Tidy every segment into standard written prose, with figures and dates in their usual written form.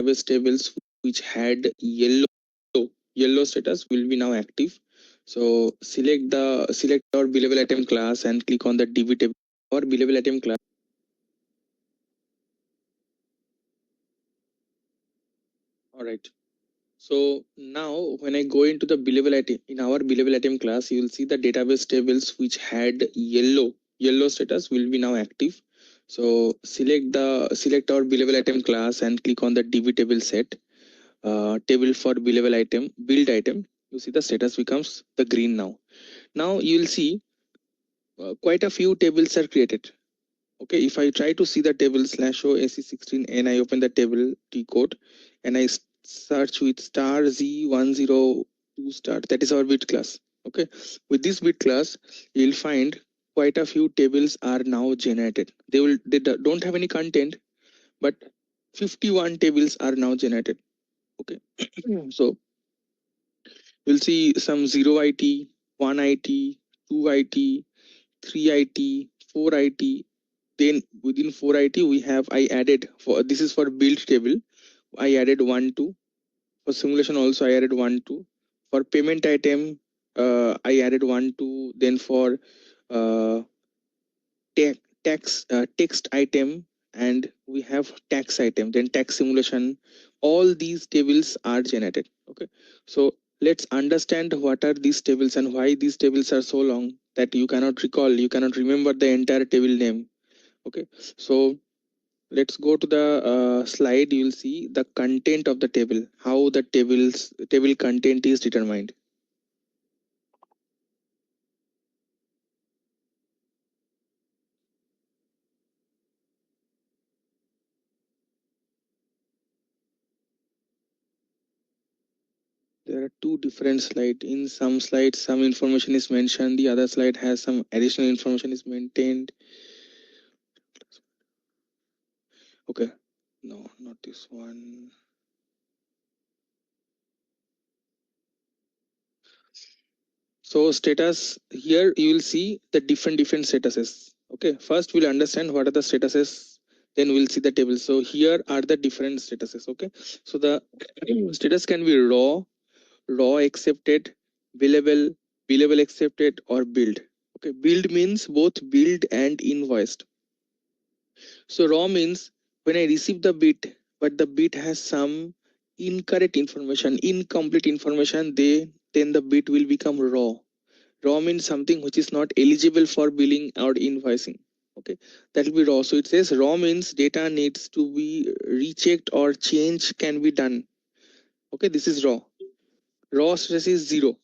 database tables which had yellow status will be now active. So select our billable item class and click on the DB table or billable item class. All right. So now when I go into the billable item, in our billable item class, you will see the database tables which had yellow status will be now active. So select our billable item class and click on the DB table set table for billable item build item. You see the status becomes the green now. Now you will see quite a few tables are created. Okay, if I try to see the table /o AC16 and I open the table T code and I search with star Z102 star, that is our bit class. Okay, with this bit class, you'll find quite a few tables are now generated. They don't have any content, but 51 tables are now generated. Okay, so you'll see some 0 IT, 1 IT, 2 IT, 3 IT, 4 IT. Then within 4 IT we have I added for this is for build table. I added 1 2. For simulation also I added 1 2. For payment item I added 1 2. Then for uh, text item and we have tax item. Then tax simulation. All these tables are generated. Okay, so let's understand what are these tables and why these tables are so long that you cannot remember the entire table name. Okay, so let's go to the slide. You'll see the content of the table, how the table content is determined. There are two different slides. In some slides some information is mentioned, the other slide has some additional information is maintained. Okay, no, not this one. So status, here you will see the different statuses. Okay, first we'll understand what are the statuses, then we'll see the table. So here are the different statuses. Okay, so the status can be raw accepted, billable accepted, or build. Okay, build means both build and invoiced. So raw means when I receive the bit, but the bit has some incorrect information, incomplete information, then the bit will become raw. Raw means something which is not eligible for billing or invoicing. Okay, that will be raw. So it says raw means data needs to be rechecked or change can be done. Okay, this is raw. Raw stress is 0.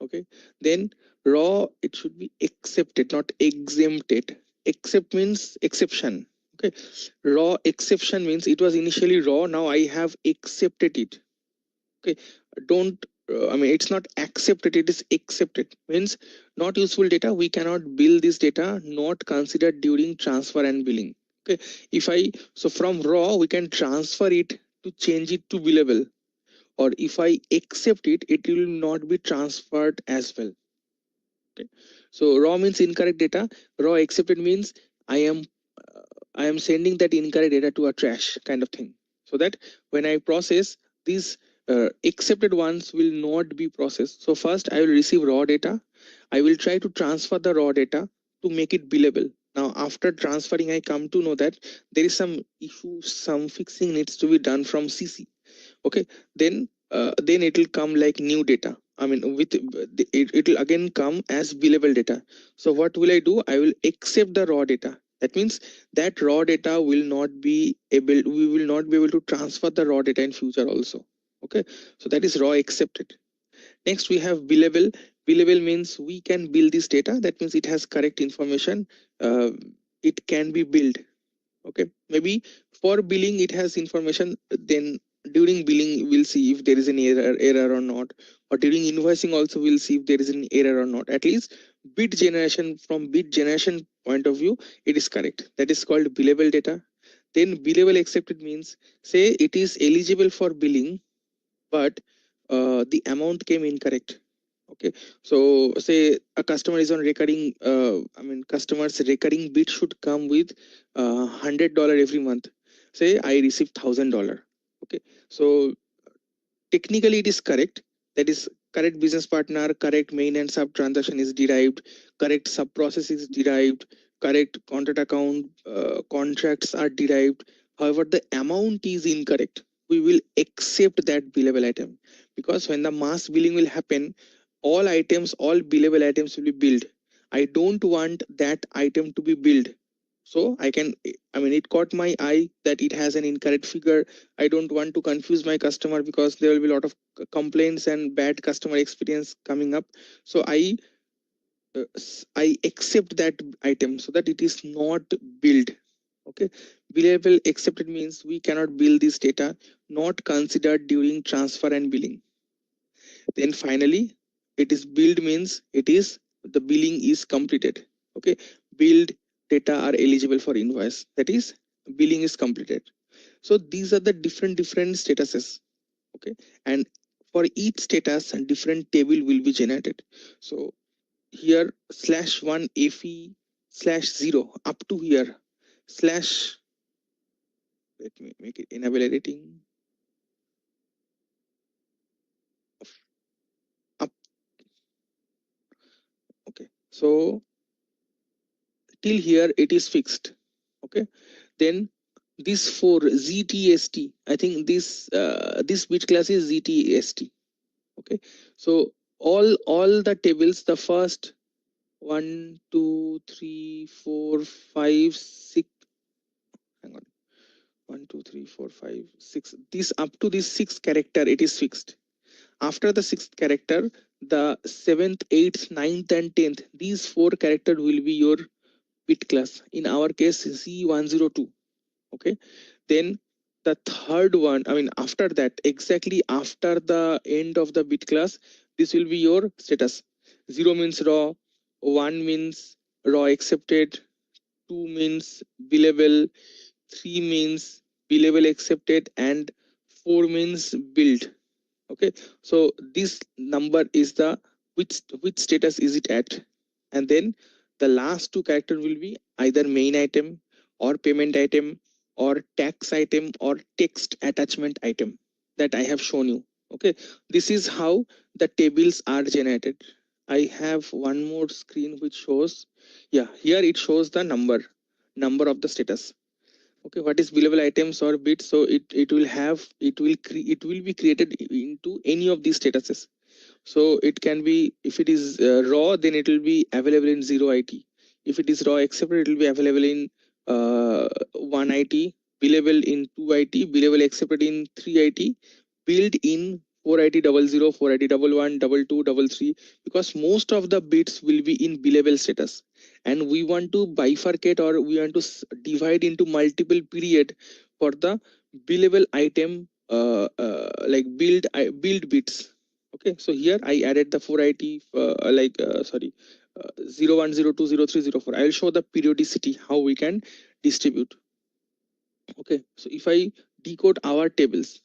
Okay, then raw, it should be accepted, not exempted. Accept means exception. Okay, raw exception means it was initially raw, now I have accepted it. Okay, don't I mean it's not accepted, it is accepted. Means not useful data, we cannot bill this data, not considered during transfer and billing. Okay, if I so from raw we can transfer it to change it to billable, or if I accept it, it will not be transferred as well. Okay, so raw means incorrect data, raw accepted means I am I am sending that incorrect data to a trash kind of thing, so that when I process these accepted ones will not be processed. So first I will receive raw data, I will try to transfer the raw data to make it billable. Now after transferring I come to know that there is some issue, some fixing needs to be done from CC. Okay, then it will come like new data. I mean with it will again come as billable data. So what will I do? I will accept the raw data. That means that raw data will not be able, we will not be able to transfer the raw data in future also. Okay, so that is raw accepted. Next we have billable. Billable means we can bill this data. That means it has correct information, it can be billed. Okay, maybe for billing it has information, then during billing we'll see if there is any error or not, or during invoicing also we'll see if there is an error or not. At least bit generation, from bit generation point of view, it is correct. That is called billable data. Then billable accepted means, say it is eligible for billing, but the amount came incorrect. Okay, so say a customer is on recurring customer's recurring bit should come with $100 every month. Say I receive $1,000. Okay, so technically it is correct. That is correct business partner, correct main and sub transaction is derived, correct sub process is derived, correct contract account contracts are derived. However, the amount is incorrect. We will accept that billable item, because when the mass billing will happen, all billable items will be billed. I don't want that item to be billed. So it caught my eye that it has an incorrect figure. I don't want to confuse my customer, because there will be a lot of complaints and bad customer experience coming up. So I accept that item so that it is not billed. Okay, billable accepted means we cannot bill this data not considered during transfer and billing. Then finally, it is billed means it is the billing is completed. Okay, billed data are eligible for invoice. That is, billing is completed. So these are the different statuses. Okay, and for each status, a different table will be generated. So here /1 fe /0 up to here slash, let me make it enable editing up. Okay, so till here it is fixed. Okay, then this for ztst, I think this bit class is ztst. Okay, so all the tables, the first 1 2 3 4 5 6, hang on, 1 2 3 4 5 6, this up to this sixth character it is fixed. After the sixth character, the seventh, eighth, ninth and 10th, these four characters will be your bit class, in our case z102. Okay, then the third one, after that, exactly after the end of the bit class, this will be your status. 0 means raw, 1 means raw accepted, 2 means billable, 3 means billable accepted, and 4 means billed. Okay, so this number is the which status is it at. And then the last two character will be either main item or payment item or tax item or text attachment item that I have shown you. Okay, this is how the tables are generated. I have one more screen which shows, yeah, here it shows the number of the status. Okay, what is billable items or bits? So it will be created into any of these statuses. So it can be, if it is raw, then it will be available in 0 IT. If it is raw accepted, it will be available in 1 IT, billable in 2 IT, billable accepted in 3 IT, billed in 4 IT 00, 4 IT 11, 22, 33, because most of the bits will be in billable status. And we want to bifurcate, or we want to divide into multiple period for the billable item, like build bits. Okay, so here I added the 4IT, 01020304. I'll show the periodicity how we can distribute. Okay, so if I decode our tables,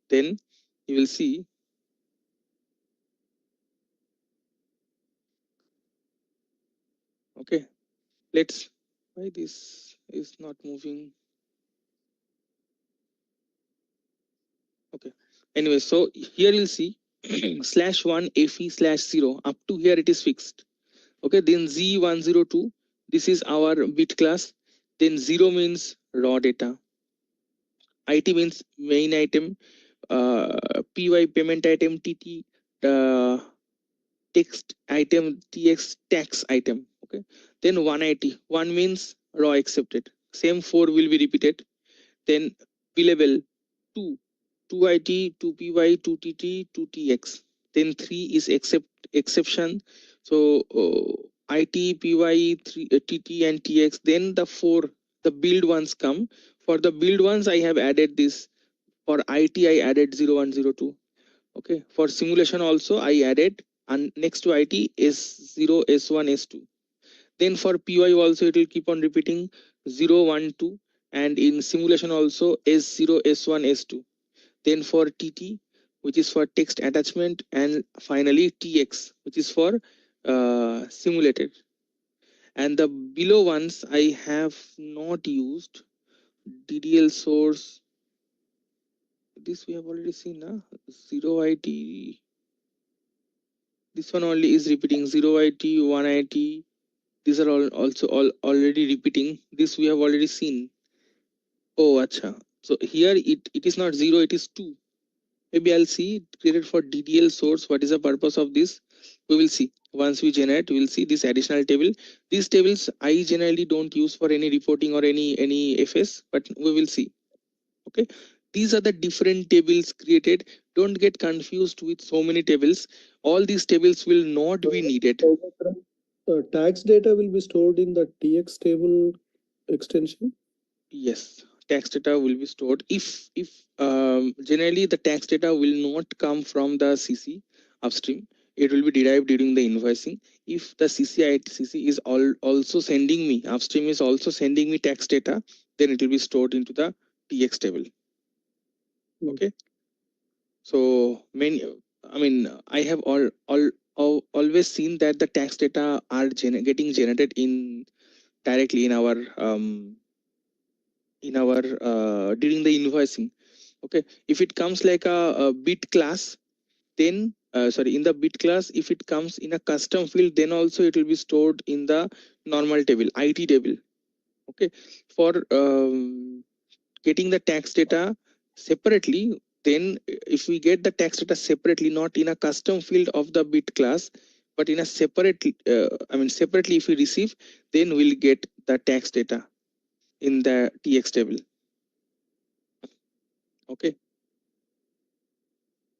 then you will see. Okay, let's, why this is not moving. Okay, anyway, so here you'll see /1 fe /0 up to here it is fixed. Okay, then z102, this is our bit class. Then 0 means raw data, IT means main item, py payment item, tt text item, tx tax item. Okay, then 1IT, 1 means raw accepted, same 4 will be repeated. Then billable 2, 2IT, 2py, 2tt, 2tx. Then 3 is exception. So IT, py, 3, tt and tx. Then the 4, the build ones come. For the build ones I have added this. For IT I added 0102. Okay, for simulation also I added, and next to IT S0, S1, S2. Then for py also it will keep on repeating 012, and in simulation also S0, S1, S2. Then for TT, which is for text attachment, and finally TX, which is for simulated. And the below ones I have not used. DDL source, this we have already seen, 0 IT. This one only is repeating 0 IT, 1 IT. These are all also all already repeating. This we have already seen. Oh, acha. So here it is not 0, it is 2. Maybe I'll see it created for DDL source. What is the purpose of this? We will see. Once we generate, we will see this additional table. These tables I generally don't use for any reporting or any FS, but we will see. Okay. These are the different tables created. Don't get confused with so many tables. All these tables will not be needed. Tax data will be stored in the TX table extension. Yes, tax data will be stored. If generally the tax data will not come from the CC upstream, it will be derived during the invoicing. If the CC is also sending me upstream is also sending me tax data, then it will be stored into the TX table. Okay. So many, I mean, I have always seen that the tax data are getting generated in directly in our during the invoicing. Okay, if it comes like a bit class, then sorry, in the bit class, if it comes in a custom field, then also it will be stored in the normal table, IT table. Okay, for getting the tax data separately, then if we get the tax data separately, not in a custom field of the bit class, but in a separate separately, if we receive, then we'll get the tax data in the TX table. Okay,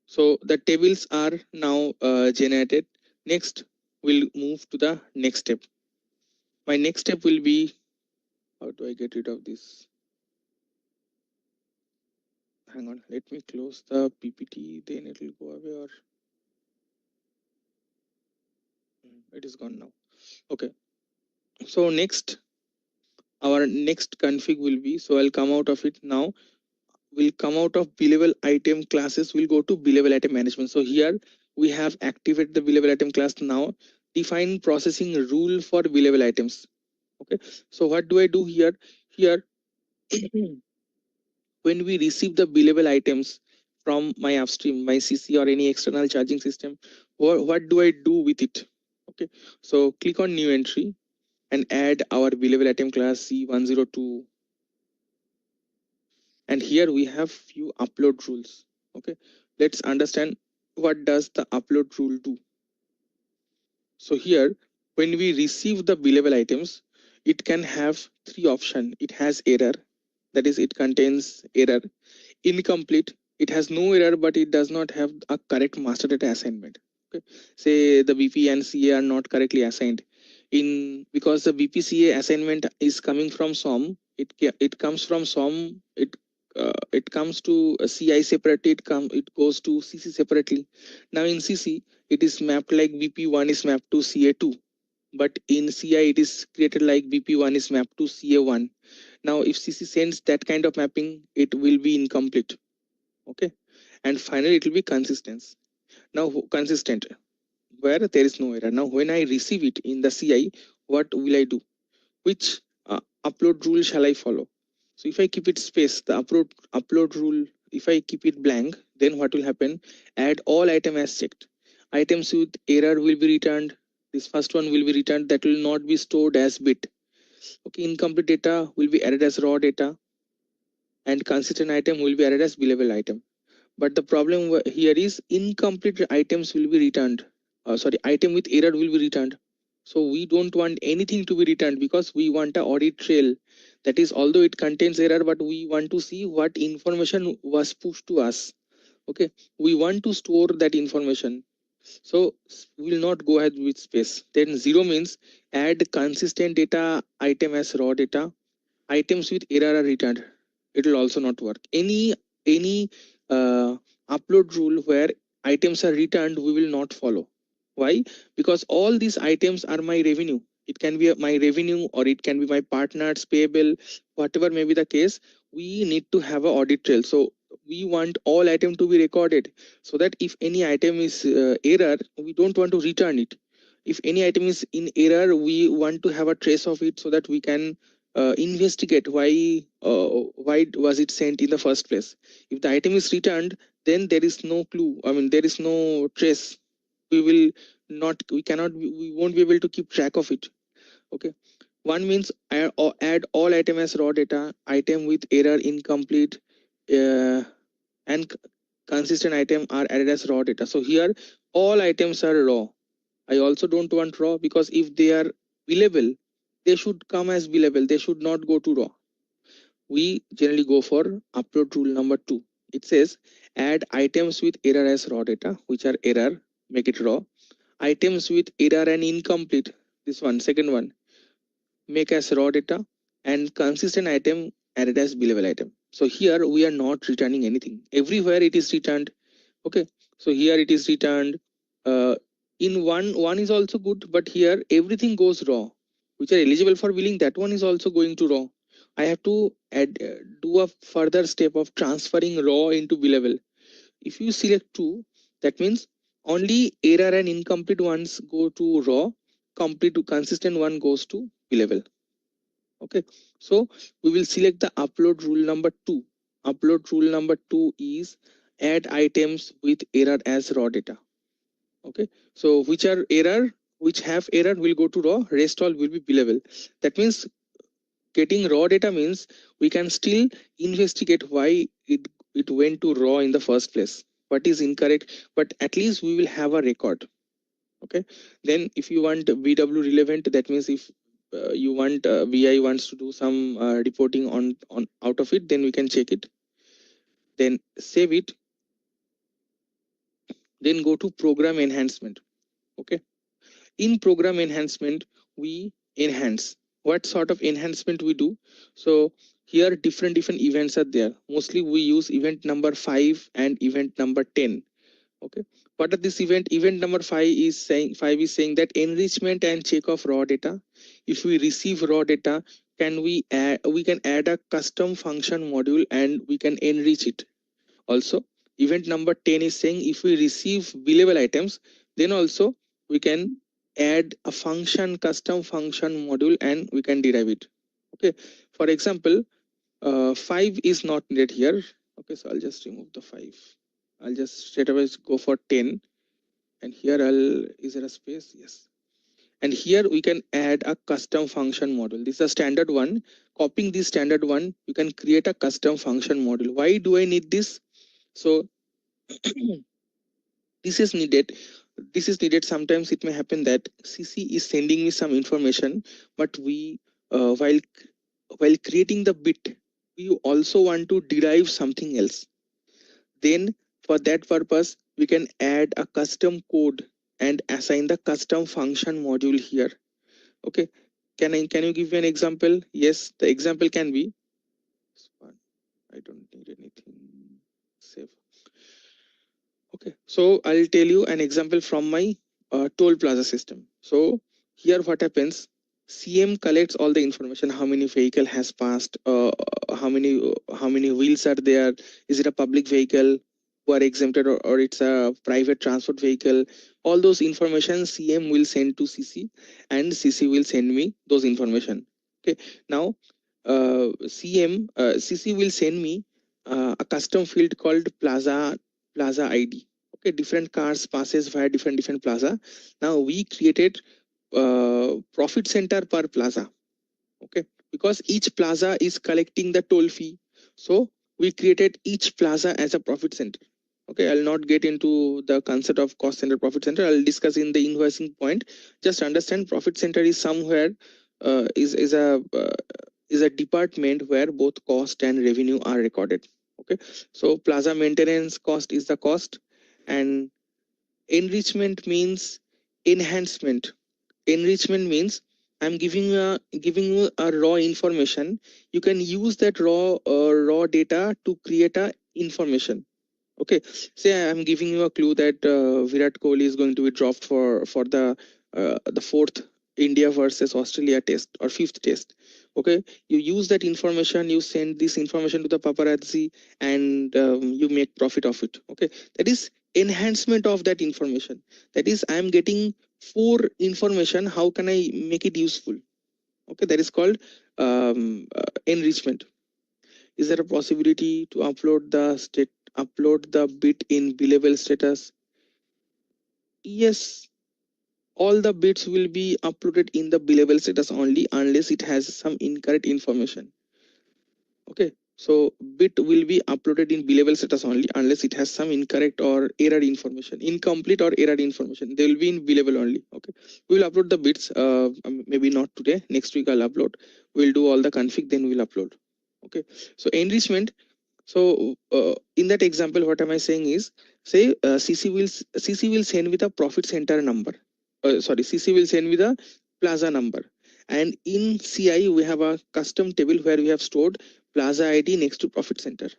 so the tables are now generated. Next, we'll move to the next step. My next step will be, how do I get rid of this? Hang on, let me close the PPT, then it will go away, or it is gone now. Okay, so next, our next config will be, so I'll come out of it now. We'll come out of B-level item classes, we'll go to B-level item management. So here we have activated the B-level item class now. Define processing rule for B-level items. Okay, so what do I do here? Here, when we receive the billable items from my upstream, my CC or any external charging system, what do I do with it? Okay, so click on new entry and add our billable item class C102. And here we have few upload rules. Okay, let's understand what does the upload rule do. So here, when we receive the billable items, it can have three options. It has error, that is, it contains error. Incomplete, it has no error, but it does not have a correct master data assignment. Okay, say the BP and CA are not correctly assigned in, because the BPCA assignment is coming from SOM. It comes from SOM. It comes to CI separately. It goes to CC separately. Now in CC, it is mapped like BP1 is mapped to CA2, but in CI it is created like BP1 is mapped to CA1. Now if CC sends that kind of mapping, it will be incomplete. Okay, and finally it will be consistent. Now consistent, where there is no error. Now when I receive it in the CI, what will I do? Which upload rule shall I follow? So if I keep it space, the upload rule, if I keep it blank, then what will happen? Add all item as checked. Items with error will be returned. This first one will be returned, that will not be stored as bit. Okay, incomplete data will be added as raw data, and consistent item will be added as billable item. But the problem here is incomplete items will be returned. Sorry, item with error will be returned. So we don't want anything to be returned because we want a audit trail. That is, although it contains error, but we want to see what information was pushed to us. Okay, we want to store that information. So we will not go ahead with space. Then zero means add consistent data item as raw data. Items with error are returned. It will also not work. Any upload rule where items are returned, we will not follow. Why? Because all these items are my revenue. It can be my revenue, or it can be my partner's payable, whatever may be the case. We need to have an audit trail. So we want all item to be recorded, so that if any item is error, we don't want to return it. If any item is in error, we want to have a trace of it, so that we can investigate why was it sent in the first place. If the item is returned, then there is no clue. I mean, there is no trace. We will not. We cannot. We won't be able to keep track of it. Okay. One means add all item as raw data. Item with error, incomplete, and consistent item are added as raw data. So here all items are raw. I also don't want raw because if they are billable, they should come as billable. They should not go to raw. We generally go for upload rule number 2. It says add items with error as raw data, which are error, make it raw. Items with error and incomplete, this one, second one, make as raw data, and consistent item added as billable item. So here we are not returning anything. Everywhere it is returned. Okay, so here it is returned. In one is also good, but here everything goes raw, which are eligible for billing. That one is also going to raw. I have to add do a further step of transferring raw into billable. If you select 2, that means only error and incomplete ones go to raw. Complete to consistent one goes to billable. Okay, so we will select the upload rule number 2. Upload rule number 2 is add items with error as raw data. Okay, so which are error, which have error will go to raw, rest all will be billable. That means getting raw data means we can still investigate why it went to raw in the first place, what is incorrect, but at least we will have a record. Okay, then if you want bw relevant, that means if you want vi wants to do some reporting on out of it, then we can check it, then save it, then go to program enhancement. Okay, in program enhancement we enhance. What sort of enhancement we do? So here different events are there. Mostly we use event number 5 and event number 10. Okay, what are this event number 5 is saying that enrichment and check of raw data. If we receive raw data, we can add a custom function module and we can enrich it. Also event number 10 is saying if we receive billable items, then also we can add a function, custom function module, and we can derive it. Okay, for example, 5 is not needed here. Okay, so I'll just remove the 5. I'll just straight away go for 10, and here I'll, is there a space? Yes. And here we can add a custom function module. This is a standard one. Copying this standard one, you can create a custom function module. Why do I need this? So this is needed. This is needed. Sometimes it may happen that CC is sending me some information, but we while creating the bit, we also want to derive something else. Then for that purpose, we can add a custom code and assign the custom function module here. Okay, can you give me an example? Yes, the example can be, I don't need anything. Save. Okay, so I'll tell you an example from my toll plaza system. So here what happens, CM collects all the information, how many vehicle has passed, how many wheels are there, is it a public vehicle who are exempted, or it's a private transport vehicle. All those information CM will send to CC, and CC will send me those information. Okay, now CC will send me a custom field called plaza ID. Okay, different cars passes via different plaza. Now we created profit center per plaza. Okay, because each plaza is collecting the toll fee, so we created each plaza as a profit center. Okay, I'll not get into the concept of cost center, profit center. I'll discuss in the invoicing point. Just understand profit center is somewhere is a department where both cost and revenue are recorded. Okay, so plaza maintenance cost is the cost, and enrichment means enhancement. Enrichment means I'm giving you a raw information. You can use that raw data to create a information. Okay, say I'm giving you a clue that Virat Kohli is going to be dropped for the fourth India versus Australia test or fifth test. Okay, you use that information, you send this information to the paparazzi, and you make profit of it. Okay, that is enhancement of that information. That is, I'm getting 4 information. How can I make it useful? Okay, that is called enrichment. Is there a possibility to upload the bit in billable status? Yes, all the bits will be uploaded in the billable status only unless it has some incorrect information. Okay, so bit will be uploaded in billable status only unless it has some incorrect or error information, incomplete or error information. They will be in billable only. Okay, we will upload the bits. Maybe not today. Next week I'll upload. We'll do all the config, then we'll upload. Okay, so enrichment. So in that example, what am I saying is, say CC will send with a profit center number. Sorry, CC will send with a plaza number, and in CI we have a custom table where we have stored plaza ID next to profit center.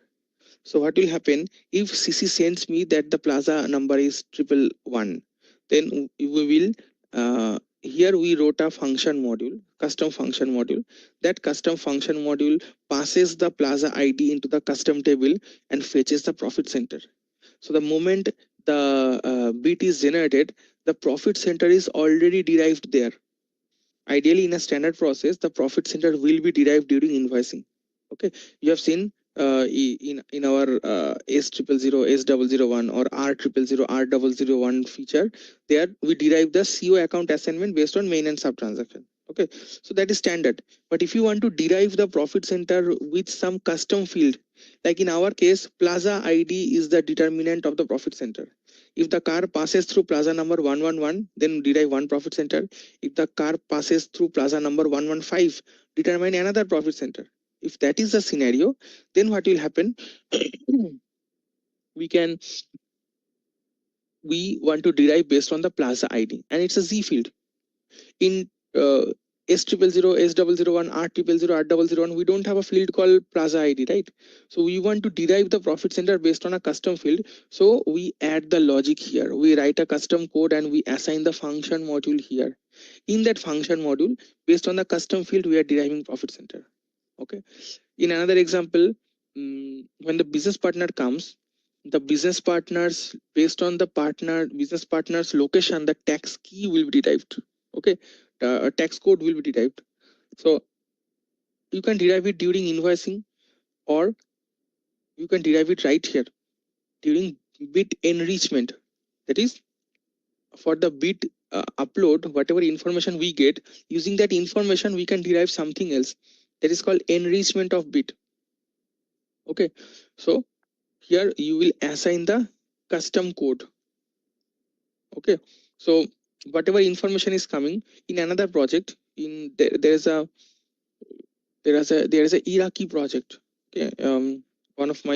So what will happen if CC sends me that the plaza number is 111, then we will here we wrote a function module, custom function module. That custom function module passes the plaza ID into the custom table and fetches the profit center. So the moment the bit is generated, the profit center is already derived there. Ideally, in a standard process, the profit center will be derived during invoicing. Okay, you have seen in our S000, S001 or R000, R001 feature, there we derive the CO account assignment based on main and sub transaction. Okay, so that is standard. But if you want to derive the profit center with some custom field, like in our case, Plaza ID is the determinant of the profit center. If the car passes through Plaza number 111, then derive one profit center. If the car passes through plaza number 115, determine another profit center. If that is the scenario, then what will happen? we can we want to derive based on the plaza ID, and it's a Z field. In S000, S001, R000, R001, we don't have a field called plaza ID, right? So we want to derive the profit center based on a custom field. So we add the logic here. We write a custom code and we assign the function module here. In that function module, based on the custom field, we are deriving profit center. Okay. In another example, when the business partner comes, the business partners, based on the business partner's location, the tax key will be derived. Okay, the tax code will be derived. So you can derive it during invoicing, or you can derive it right here during bit enrichment. That is, for the bit upload, whatever information we get, using that information we can derive something else. That is called enrichment of bit. Okay, so here you will assign the custom code. Okay, so whatever information is coming in another project, there is a Iraqi project. Okay, one of my,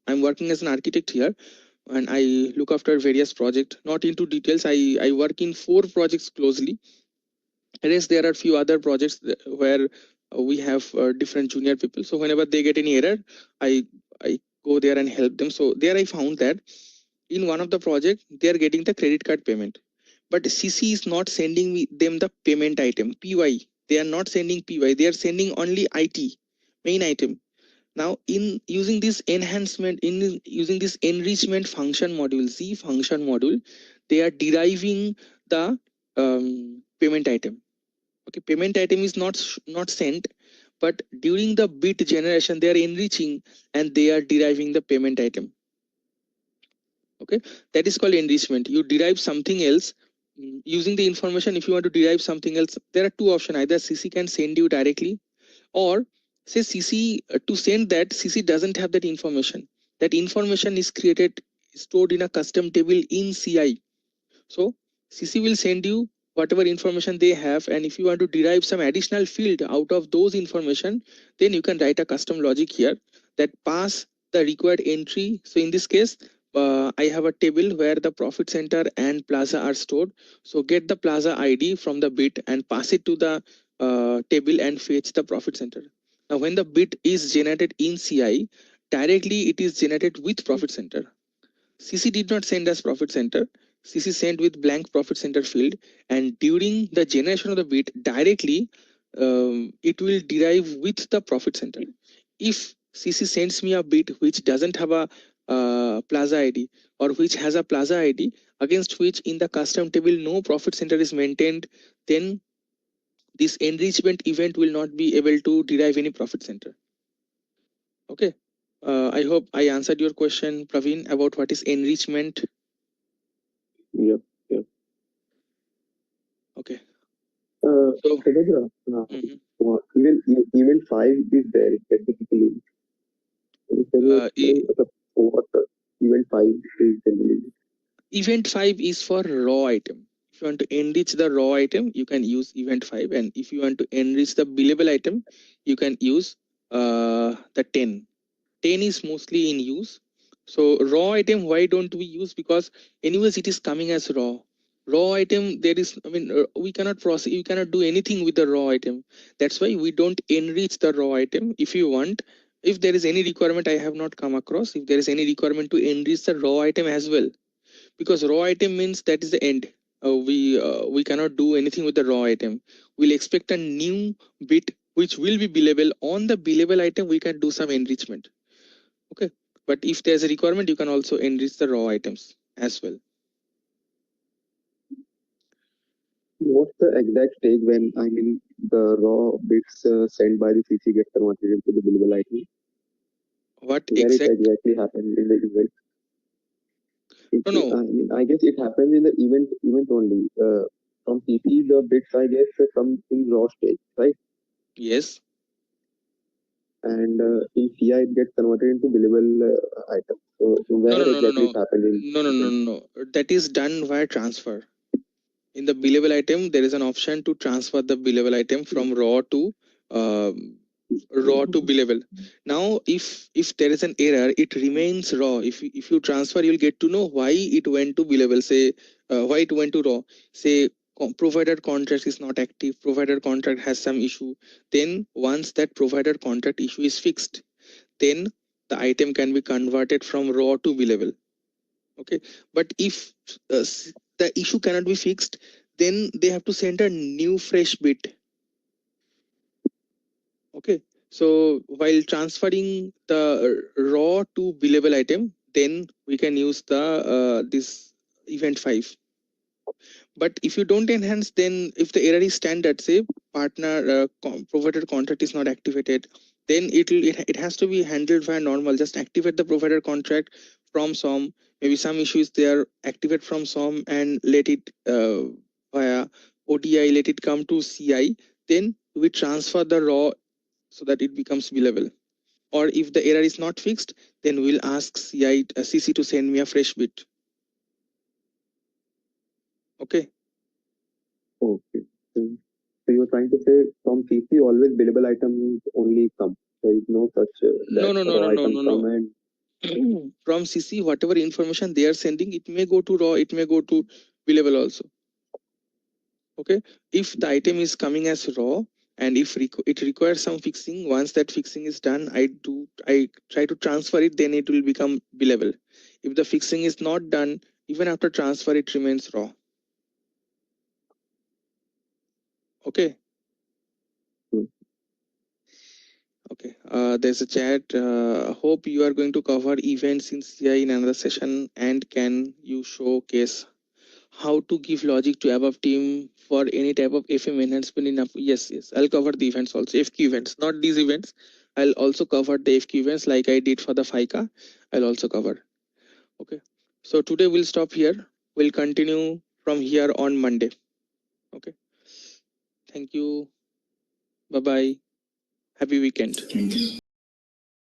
I'm working as an architect here, and I look after various projects. Not into details, I work in 4 projects closely. Yes, there are few other projects where we have different junior people. So whenever they get any error, I go there and help them. So there I found that in one of the project they are getting the credit card payment, but CC is not sending them the payment item PY. They are not sending PY. They are sending only IT, main item. Now in using this enhancement, in using this enrichment function module, Z function module, they are deriving the payment item. Okay, payment item is not sent, but during the bit generation they are enriching and they are deriving the payment item. Okay, that is called enrichment. You derive something else using the information. If you want to derive something else, there are 2 options. Either CC can send you directly, or say CC, to send that, CC doesn't have that information. That information is stored in a custom table in CI. So CC will send you whatever information they have, and if you want to derive some additional field out of those information, then you can write a custom logic here that pass the required entry. So in this case, I have a table where the profit center and plaza are stored. So get the plaza ID from the bit and pass it to the table and fetch the profit center. Now when the bit is generated in CI, directly it is generated with profit center. CC did not send us profit center. CC sent with blank profit center field, and during the generation of the bit, directly it will derive with the profit center. If CC sends me a bit which doesn't have a plaza ID, or which has a plaza ID against which in the custom table no profit center is maintained, then this enrichment event will not be able to derive any profit center. Okay. I hope I answered your question, Praveen, about what is enrichment. Yep. Yep. Okay. So, So, mhm. even event 5 is there specifically. Can you tell me E- what the event 5 is generally? event 5 is for raw item. If you want to enrich the raw item, you can use event 5. And if you want to enrich the billable item, you can use the 10. 10 is mostly in use. So raw item, why don't we use? Because anyways, it is coming as raw. Raw item, there is, I mean, we cannot process, you cannot do anything with the raw item. That's why we don't enrich the raw item. If you want, if there is any requirement I have not come across, if there is any requirement to enrich the raw item as well, because raw item means that is the end. We cannot do anything with the raw item. We'll expect a new bit which will be billable. On the billable item, we can do some enrichment. Okay, but if there's a requirement, you can also enrich the raw items as well. What's the exact stage when the raw bits sent by the CC get converted into the billable item? What Where it exact? exactly happens in the event? No, no. I guess it happens in the event only. From CC, the bits I guess come in raw stage, right? Yes. And in CI it gets converted into billable item. So No, where no, no, no, exactly it no, happens in no, no, no, event? no. That is done via transfer. In the billable item, there is an option to transfer the billable item from um, raw to billable. Now, if there is an error, it remains raw. If you transfer, you'll get to know why it went to billable. Say why it went to raw. Say provider contract is not active. Provider contract has some issue. Then once that provider contract issue is fixed, then the item can be converted from raw to billable. Okay, but if the issue cannot be fixed, then they have to send a new fresh bit. Okay, so while transferring the raw to billable item, then we can use the this event 5. But if you don't enhance, then if the error is standard, say partner provider contract is not activated, then it has to be handled via normal. Just activate the provider contract from some, maybe some issues there, activate from some and let it via ODI, let it come to CI. Then we transfer the raw so that it becomes billable. Or if the error is not fixed, then we'll ask CC to send me a fresh bit. Okay. Okay. So you're trying to say from CC always billable items only come. There is no such No, that no, no, raw no, no, items no, come no. and From CC, whatever information they are sending, it may go to raw, it may go to billable also. Okay, if the item is coming as raw and if it requires some fixing, once that fixing is done, I try to transfer it, then it will become billable. If the fixing is not done, even after transfer, it remains raw. Okay. hmm, Okay. There's a chat. Hope you are going to cover events in CI in another session, and can you showcase how to give logic to above team for any type of FM enhancement in up? Yes, yes. I'll cover the events also. FQ events, not these events. I'll also cover the FQ events like I did for the FICA. I'll also cover. Okay. So today we'll stop here. We'll continue from here on Monday. Okay. Thank you. Bye bye. Happy weekend. Thank you.